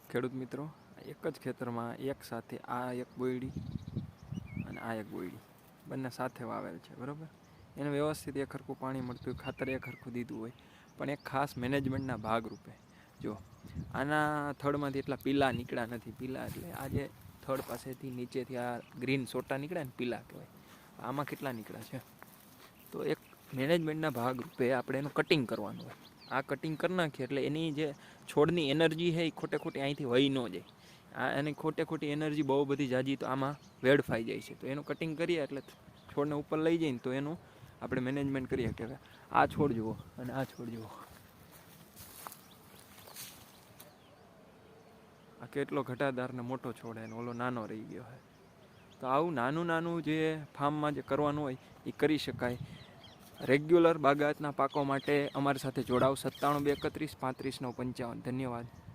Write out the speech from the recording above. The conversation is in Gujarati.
ખેડૂત મિત્રો, એક જ ખેતરમાં એક સાથે આ એક બોયડી અને આ એક બોયડી બંને સાથે વાવેલ છે, બરાબર. એને વ્યવસ્થિત એક હરખું પાણી મળતું હોય, ખાતર એક હરખું દીધું હોય, પણ એક ખાસ મેનેજમેન્ટના ભાગરૂપે જો આના થડમાંથી એટલા પીલા નીકળ્યા નથી. પીલા એટલે આજે થડ પાસેથી નીચેથી આ ગ્રીન સોટા નીકળ્યા ને પીલા કહેવાય, આમાં કેટલા નીકળ્યા છે. તો એક મેનેજમેન્ટના ભાગરૂપે આપણે એનું કટિંગ કરવાનું હોય. આ કટિંગ કરી નાખીએ એટલે એની જે છોડની એનર્જી છે એ ખોટે ખોટી અહીંથી વહી ન જાય. એની ખોટે ખોટી એનર્જી બહુ બધી જાજી તો આમાં વેડફાઈ જાય છે. તો એનું કટિંગ કરીએ એટલે છોડને ઉપર લઈ જઈને તો એનું આપણે મેનેજમેન્ટ કરીએ કે આ છોડ જુઓ અને આ છોડ જુઓ, આ કેટલો ઘટાદાર ને મોટો છોડ છે, ઓલો નાનો રહી ગયો છે. તો આવું નાનું નાનું જે ફાર્મમાં જે કરવાનું હોય એ કરી શકાય. રેગ્યુલર બાગાયતના પાકો માટે અમારી સાથે જોડાવ 97 231 35 9 55. ધન્યવાદ.